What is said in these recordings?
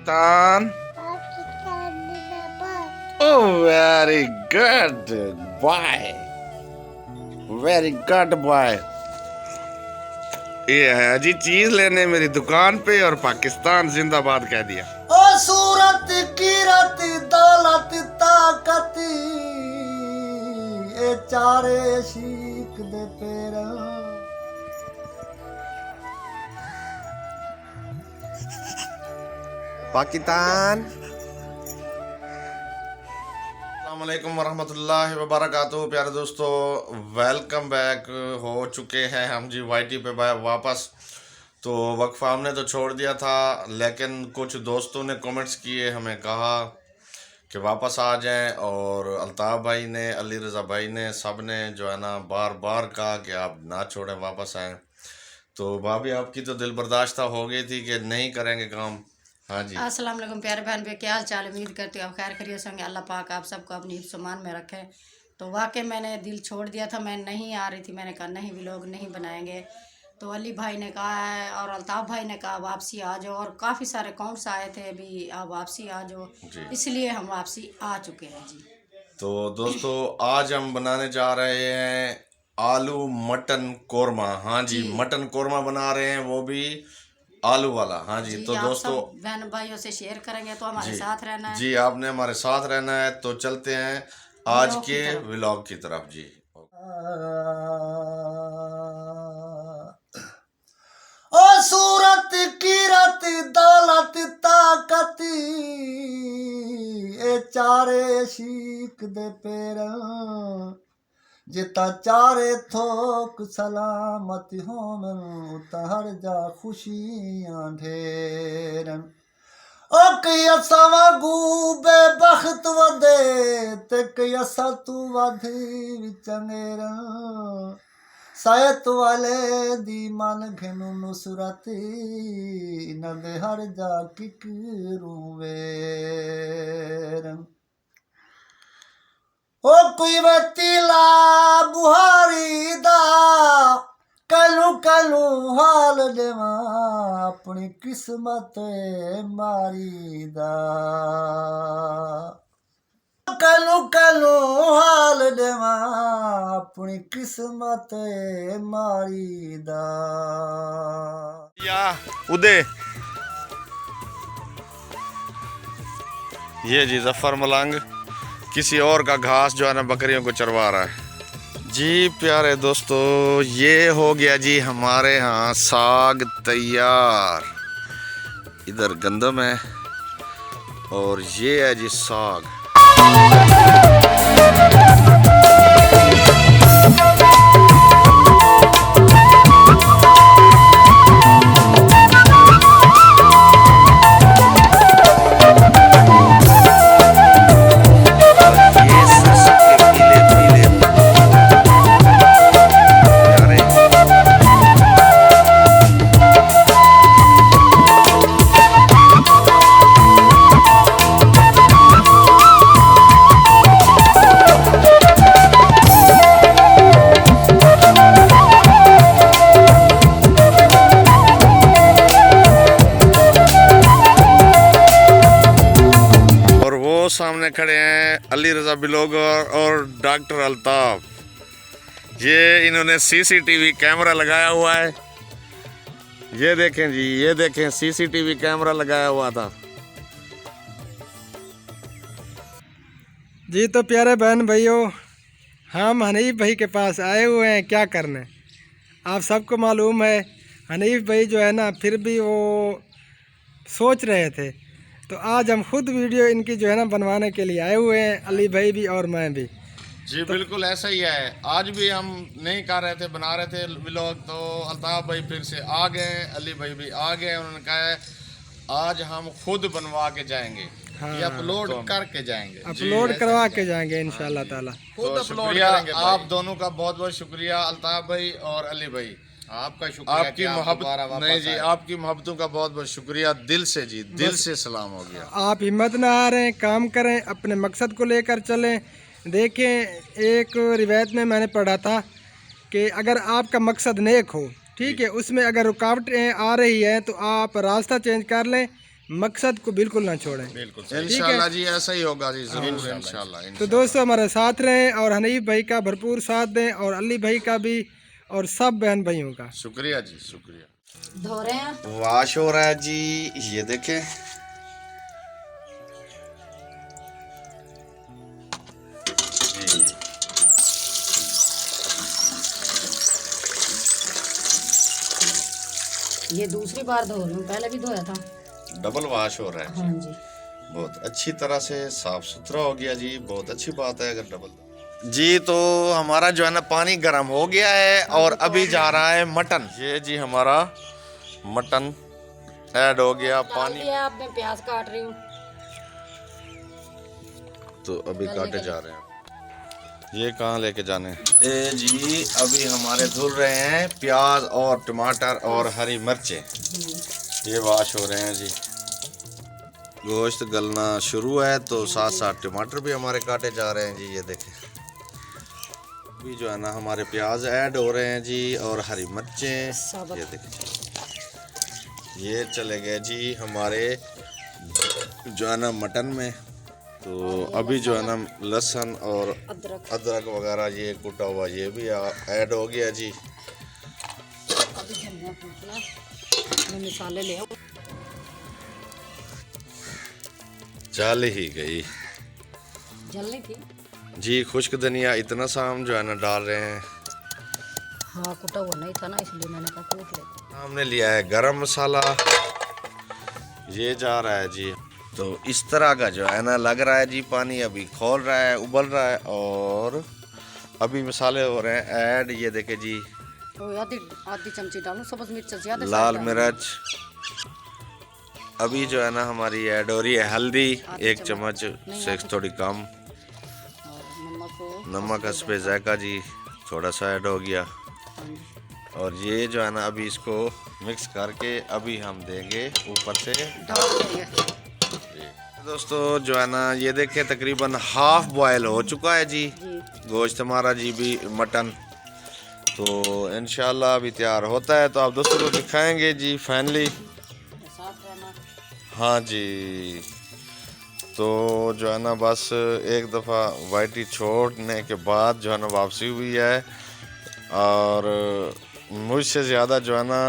Pakistan. Oh, very good boy. Very good boy. ये है जी चीज लेने मेरी दुकान पे और पाकिस्तान जिंदाबाद कह दिया। ओ सूरत कीरत दौलत ताकत ए चारे शीक दे पेरा पाकिस्तान। अस्सलामुअलैकुम वरहमतुल्लाहि वबरकातुहू। प्यारे दोस्तों, वेलकम बैक हो चुके हैं हम जी वाईटी पे वापस। तो वक्फा हमने तो छोड़ दिया था, लेकिन कुछ दोस्तों ने कमेंट्स किए, हमें कहा कि वापस आ जाएं, और अल्ताफ़ भाई ने, अली रज़ा भाई ने, सब ने जो है ना बार बार कहा कि आप ना छोड़ें, वापस आएँ। तो भाभी आपकी तो दिल बर्दाश्त हो गई थी कि नहीं करेंगे काम। हाँ जी, अस्सलाम वालेकुम प्यारे बहन पे, क्या हाल चाल। उम्मीद करती हूँ आप खैर खैरियत से होंगे। अल्लाह पाक आप सबको अपनी हिफ्ज़-ओ-मान में रखे। तो वाकई मैंने दिल छोड़ दिया था, मैं नहीं आ रही थी, मैंने कहा नहीं व्लॉग नहीं बनाएंगे। तो अली भाई ने कहा है और अल्ताफ़ भाई ने कहा वापसी आ जाओ, और काफ़ी सारे कमेंट्स आए थे अभी आप वापसी आ जाओ, इसलिए हम वापसी आ चुके हैं जी। तो दोस्तों आज हम बनाने जा रहे हैं आलू मटन कोरमा। हाँ जी, मटन कोरमा बना रहे हैं, वो भी आलू वाला। हाँ जी, तो आप दोस्तों सब बहन भाइयों से शेयर करेंगे तो हमारे जी साथ रहना है जी, आपने हमारे साथ रहना है। तो चलते हैं आज के व्लॉग की तरफ जी। ओ सूरत कीरत दौलत ताकत ए चारे शीक दे पेरा जिता चारे थोक सलामत होवन उतार जा खुशियां ढेरन। ओ कई असा वागू बेबख्त वदे ते कई असा तू वध विचंगेरा सायत वाले दी मन घनु नुसरत नंदे हर जा किकरू वेरन। ओ कोई वतीला बुहारी दा कलू कलू हाल देवा अपनी किस्मत मारी दा कलू कलू हाल देवा अपनी किस्मत मारी दा। या उदय, ये जी जफर मलंग किसी और का घास जो है ना बकरियों को चरवा रहा है जी। प्यारे दोस्तों, ये हो गया जी हमारे यहाँ साग तैयार। इधर गंदम है और ये है जी साग। सामने खड़े हैं अली रज़ा ब्लॉगर और डॉक्टर अल्ताफ़। ये इन्होंने सीसीटीवी कैमरा लगाया हुआ है। ये देखें जी, ये देखें सीसीटीवी कैमरा लगाया हुआ था जी। तो प्यारे बहन भाइयों, हम हनीफ भाई के पास आए हुए हैं क्या करने। आप सबको मालूम है हनीफ भाई जो है ना फिर भी वो सोच रहे थे, तो आज हम खुद वीडियो इनकी जो है ना बनवाने के लिए आए हुए हैं, अली भाई भी और मैं भी जी। तो बिल्कुल ऐसा ही है, आज भी हम नहीं कर रहे थे, बना रहे थे व्लॉग, तो अल्ताफ़ भाई फिर से आ गए, अली भाई भी आ गए। उन्होंने कहा है आज हम खुद बनवा के जाएंगे। हाँ, ये अपलोड करके जाएंगे, अपलोड करवा के जाएंगे इंशाल्लाह ताला। तो शुक्रिया आप दोनों का, बहुत बहुत शुक्रिया अल्ताफ़ भाई और अली भाई। आपका शुक्रिया, आपकी मोहब्बत नहीं जी, आपकी मोहब्बतों का बहुत बहुत शुक्रिया दिल से जी, दिल से सलाम हो गया। आप हिम्मत ना हारें, काम करें, अपने मकसद को लेकर चलें। देखें, एक रिवायत में मैंने पढ़ा था कि अगर आपका मकसद नेक हो, ठीक है, उसमें अगर रुकावटें आ रही है तो आप रास्ता चेंज कर लें, मकसद को बिल्कुल ना छोड़ें। बिल्कुल इंशाल्लाह जी, ऐसा ही होगा जी, जरूर इंशाल्लाह। तो दोस्तों हमारे साथ रहें और हनीफ भाई का भरपूर साथ दें और अली भाई का भी और सब बहन भाइयों का। शुक्रिया जी, शुक्रिया। धो रहे हैं। वाश हो रहा है जी, ये देखें। जी ये दूसरी बार धो रही हूँ, पहले भी धोया था। डबल वाश हो रहा है। हाँ जी, बहुत अच्छी तरह से साफ सुथरा हो गया जी, बहुत अच्छी बात है अगर डबल जी। तो हमारा जो है ना पानी गर्म हो गया है और अभी जा रहा है मटन। ये जी हमारा मटन ऐड हो गया पानी। अब मैं प्याज काट रही हूँ। तो अभी काटे जा रहे हैं। ये कहाँ लेके जाने हैं? ए जी अभी हमारे धुल रहे हैं प्याज और टमाटर और हरी मिर्चें। ये वाश हो रहे हैं जी। गोश्त गलना शुरू है तो साथ साथ टमाटर भी हमारे काटे जा रहे हैं जी। ये देखें, अभी जो है ना हमारे प्याज ऐड हो रहे हैं जी और हरी मिर्चें। ये देखें, ये चले गए जी हमारे जो है ना मटन में। तो अभी जो है ना लहसुन और अदरक वगैरह ये कुटा हुआ ये भी ऐड हो गया जी। अभी धनिया कूटना, मैं मसाले ले आऊं। जल ही गई जलनी थी जी। खुश्क धनिया इतना सा हम जो है ना डाल रहे हैं। हाँ, कुटा हुआ नहीं था ना, इसलिए मैंने कहा कूट लेते। हमने लिया है गरम मसाला, ये जा रहा है जी। तो इस तरह का जो है ना लग रहा है जी, पानी अभी खोल रहा है, उबल रहा है और अभी मसाले हो रहे हैं ऐड। ये देखे जी, तो आधी चमची डालूं सब्ज मिर्च ज्यादा, लाल मिर्च। अभी जो है ना हमारी ऐड हो रही है हल्दी, 1 चम्मच से थोड़ी कम। नमक हस्बे जायका जी, थोड़ा सा ऐड हो गया। और ये जो है ना अभी इसको मिक्स करके अभी हम देंगे ऊपर से। दोस्तों जो है ना ये देखें तकरीबन हाफ बॉयल हो चुका है जी गोश्त हमारा जी भी मटन। तो इंशाल्लाह अभी तैयार होता है तो आप दोस्तों को दिखाएंगे जी फाइनली। हाँ जी, तो जो है ना बस एक दफ़ा वाइटी छोड़ने के बाद जो है ना वापसी हुई है। और मुझसे ज़्यादा जो है ना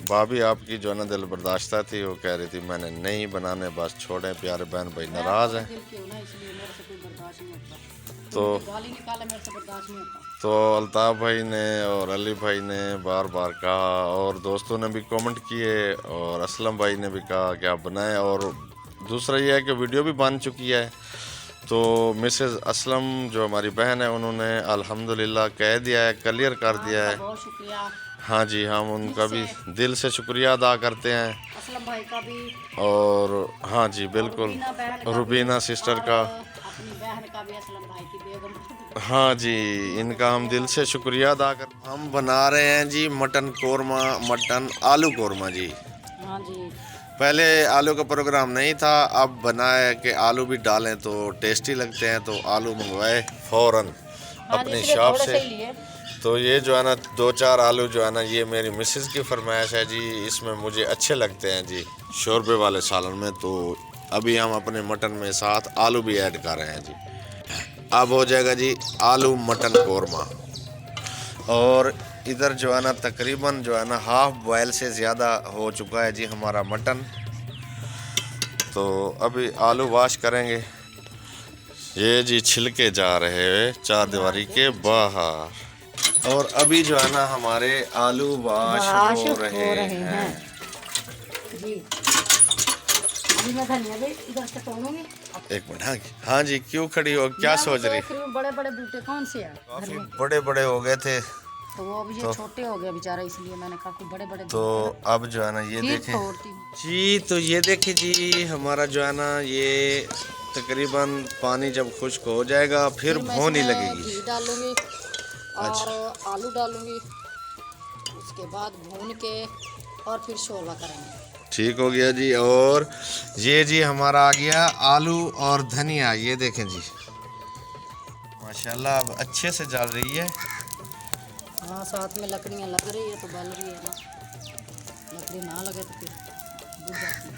भाभी आपकी जो है ना दिल बर्दाश्ता थी, वो कह रही थी मैंने नहीं बनाने, बस छोड़ें, प्यारे बहन भाई नाराज़ हैं। तो अल्ताफ़ भाई ने और अली भाई ने बार बार कहा और दोस्तों ने भी कमेंट किए और असलम भाई ने भी कहा कि आप बनाएं। और दूसरा ये है कि वीडियो भी बन चुकी है। तो मिसेस असलम जो हमारी बहन है उन्होंने अल्हम्दुलिल्लाह कह दिया है, क्लियर कर दिया है। बहुत शुक्रिया। हाँ जी, हम उनका भी दिल से शुक्रिया अदा करते हैं। असलम भाई का भी, और हाँ जी बिल्कुल, रुबीना सिस्टर का, अपनी बहन का भी, असलम भाई की बेगम। हाँ जी, इनका हम दिल से शुक्रिया अदा कर। हम बना रहे हैं जी मटन कोरमा, मटन आलू कोरमा जी। हाँ जी, पहले आलू का प्रोग्राम नहीं था, अब बनाए कि आलू भी डालें तो टेस्टी लगते हैं। तो आलू मंगवाए फ़ौरन अपनी शॉप से। तो ये जो है ना 2-4 आलू जो है ना ये मेरी मिसेस की फरमाइश है जी, इसमें मुझे अच्छे लगते हैं जी शोरबे वाले सालन में। तो अभी हम अपने मटन में साथ आलू भी ऐड कर रहे हैं जी। अब हो जाएगा जी आलू मटन कोरमा। और इधर जो है ना तकरीबन जो है ना हाफ बॉयल से ज़्यादा हो चुका है जी हमारा मटन। तो अभी आलू वॉश करेंगे। ये जी छिलके जा रहे हैं चार दीवारी के बाहर। और अभी जो है ना हमारे आलू वॉश हो रहे हैं जी। अभी मैं धनिया भी इधर से तोड़ूंगी। एक मिनट। हाँ जी, क्यों खड़ी हो, क्या सोच रही? बड़े बड़े बूटे कौन से हैं? काफी बड़े बड़े हो गए थे तो वो अभी ये छोटे हो गए बेचारा, इसलिए मैंने काफी बड़े बड़े। तो अब जो है ना ये देखें जी, तो ये देखें जी हमारा जो है ना ये तकरीबन पानी जब खुश्क हो जाएगा फिर भूनी लगेगी। घी डालूंगी और आलू डालूंगी, उसके बाद भून के और फिर शोरबा करेंगे। ठीक हो गया जी। और ये जी हमारा आ गया आलू और धनिया, ये देखें जी माशाल्लाह अब अच्छे से जल रही है। हाँ, साथ में लकड़ियाँ लग रही है तो गल रही है ना, लकड़ी ना लगे तो फिर बुझ जाती है।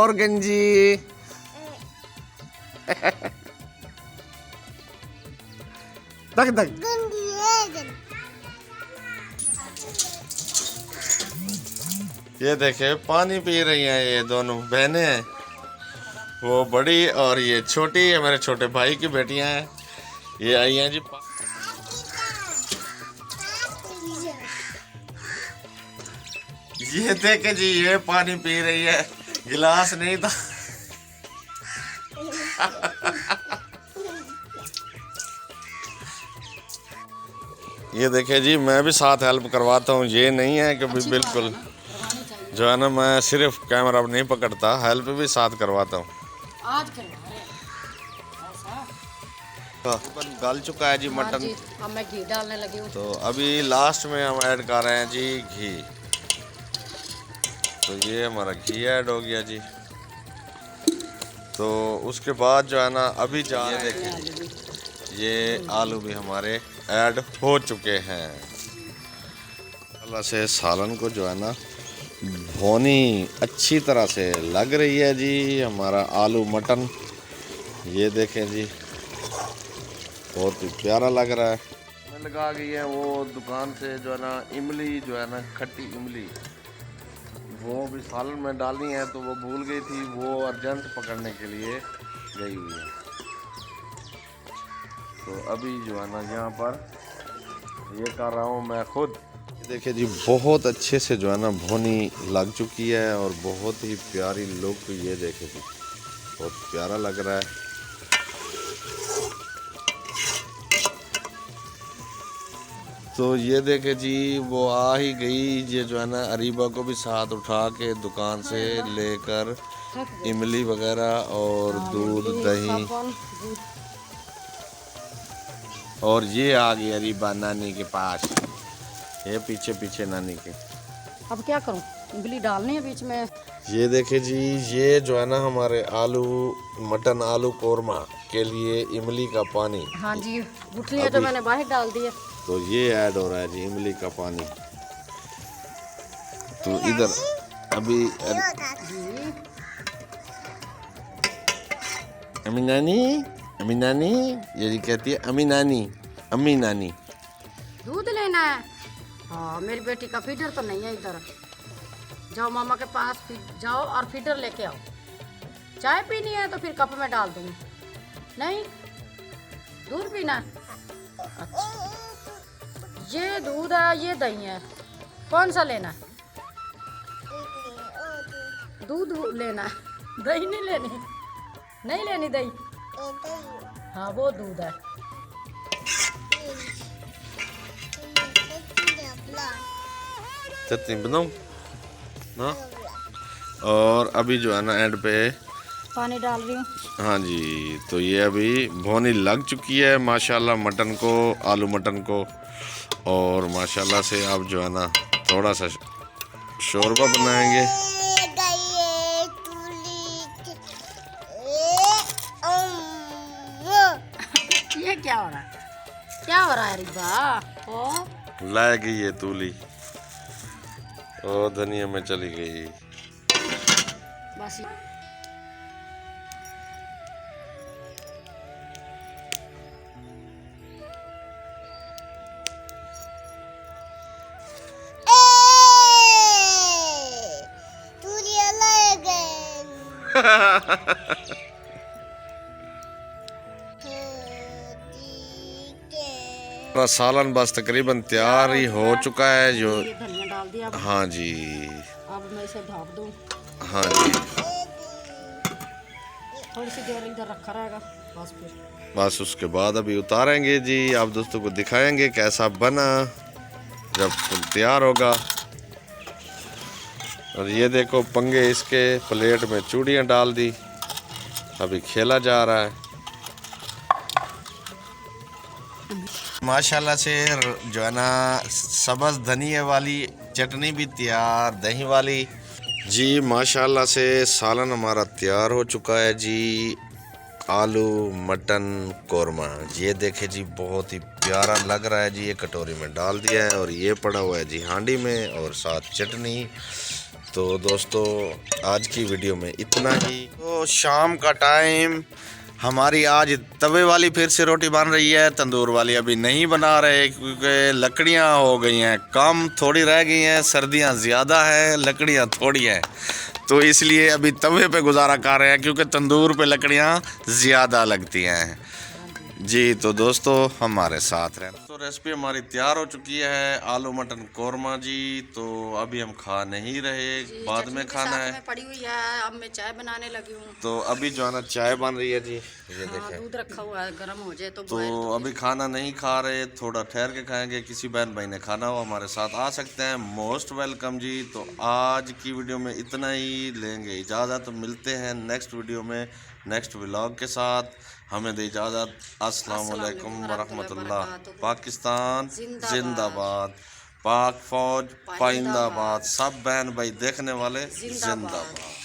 और गंजी। दक दक। ये देखे पानी पी रही हैं ये दोनों बहनें हैं, वो बड़ी और ये छोटी है, मेरे छोटे भाई की बेटियां हैं। ये आई हैं जी। ये देखे जी, ये पानी पी रही है, गिलास नहीं था। ये देखे जी, मैं भी साथ हेल्प करवाता हूँ, ये नहीं है कि भी बिल्कुल जो है ना मैं सिर्फ कैमरा नहीं पकड़ता, हेल्प भी साथ करवाता हूँ। आज करवा रहे ऐसा। गल चुका है जी हाँ मटन। जी, अब मैं घी डालने लगी हूँ। तो अभी लास्ट में हम ऐड कर रहे हैं जी घी। तो ये हमारा घी ऐड हो गया जी। तो उसके बाद जो है ना अभी जा रहे हैं, ये आलू भी हमारे ऐड हो चुके हैं। अल्लाह से सालन को जो है ना भुनी अच्छी तरह से लग रही है जी हमारा आलू मटन। ये देखें जी, बहुत ही प्यारा लग रहा है। मैं लगा गई है वो दुकान से जो है ना इमली, जो है ना खट्टी इमली, वो भी सालन में डालनी है, तो वो भूल गई थी, वो अर्जेंट पकड़ने के लिए गई हुई है। तो अभी जो है ना यहाँ पर ये कर रहा हूँ मैं खुद। देखिए जी, बहुत अच्छे से जो है ना भुनी लग चुकी है और बहुत ही प्यारी लुक। ये देखे जी, बहुत प्यारा लग रहा है। तो ये देखे जी, वो आ ही गई। ये जो है ना अरीबा को भी साथ उठा के दुकान से लेकर इमली वगैरह और दूध दही, और ये आ गई अरीबा नानी के पास। ये पीछे पीछे नानी के। अब क्या करूँ, इमली डालनी है बीच में। ये देखे जी, ये जो है ना हमारे आलू मटन आलू कोरमा के लिए इमली का पानी। हाँ जी, गुठलियाँ तो मैंने बाहर डाल दी है। तो ये ऐड हो रहा है जी इमली का पानी। तो इधर अभी अम्मी नानी ये कहती है अम्मी नानी दूध लेना है। हाँ, मेरी बेटी का फीडर तो नहीं है इधर। जाओ मामा के पास जाओ और फीडर लेके आओ। चाय पीनी है तो फिर कप में डाल दूंगी। नहीं, दूध पीना है। अच्छा, ये दूध है, ये दही है, कौन सा लेना है? दूध लेना है, दही नहीं लेनी। नहीं लेनी दही। हाँ, वो दूध है। चटनी बनाऊं ना। और अभी जो है ना एंड पे पानी डाल रही हूँ। हाँ जी, तो ये अभी भुनी लग चुकी है माशाल्लाह मटन को, आलू मटन को। और माशाल्लाह से अब जो है ना थोड़ा सा शोरबा बनाएंगे। ये क्या हो रहा है? क्या हो रहा है रिबा? ओ लाएगी ये तूली और धनिया में चली गई। बस सालन बस तकरीबन तैयार ही हो चुका है। जो ये धनिया डाल दिया। हाँ जी, अब मैं इसे ढक दूँ। हाँ जी, थोड़ी सी देर इधर रखा रहेगा बस। फिर बस उसके बाद अभी उतारेंगे जी, आप दोस्तों को दिखाएंगे कैसा बना जब तैयार होगा। और ये देखो पंगे इसके, प्लेट में चूड़ियाँ डाल दी, अभी खेला जा रहा है। माशाल्लाह से जो है ना सब्ज़ धनिया वाली चटनी भी तैयार, दही वाली जी। माशाल्लाह से सालन हमारा तैयार हो चुका है जी, आलू मटन कोरमा। ये देखे जी, बहुत ही प्यारा लग रहा है जी। ये कटोरी में डाल दिया है और ये पड़ा हुआ है जी हांडी में, और साथ चटनी। तो दोस्तों आज की वीडियो में इतना ही। तो शाम का टाइम, हमारी आज तवे वाली फिर से रोटी बन रही है, तंदूर वाली अभी नहीं बना रहे क्योंकि लकड़ियां हो गई हैं कम, थोड़ी रह गई हैं, सर्दियां ज़्यादा हैं, लकड़ियां थोड़ी हैं, तो इसलिए अभी तवे पे गुजारा कर रहे हैं क्योंकि तंदूर पे लकड़ियां ज़्यादा लगती हैं जी। तो दोस्तों हमारे साथ रहें। तो रेसिपी हमारी तैयार हो चुकी है, आलू मटन कोरमा जी। तो अभी हम खा नहीं रहे, बाद में खाना है। में पड़ी हुई है, अब मैं चाय बनाने लगी हूँ। तो अभी जो है ना चाय बन रही है जी, ये देखें। दूध रखा हुआ है, गर्म हो जाए तो अभी खाना नहीं खा रहे, थोड़ा ठहर के खाएंगे। किसी बहन भाई ने खाना हो हमारे साथ आ सकते हैं, मोस्ट वेलकम जी। तो आज की वीडियो में इतना ही, लेंगे इजाज़त, मिलते हैं नेक्स्ट वीडियो में नेक्स्ट व्लॉग के साथ। हमें दे इजाज़त। अस्सलाम वालेकुम वरहमतुल्लाह। पाकिस्तान जिंदाबाद, पाक फौज पाइंदाबाद, सब बहन भाई देखने वाले जिंदाबाद।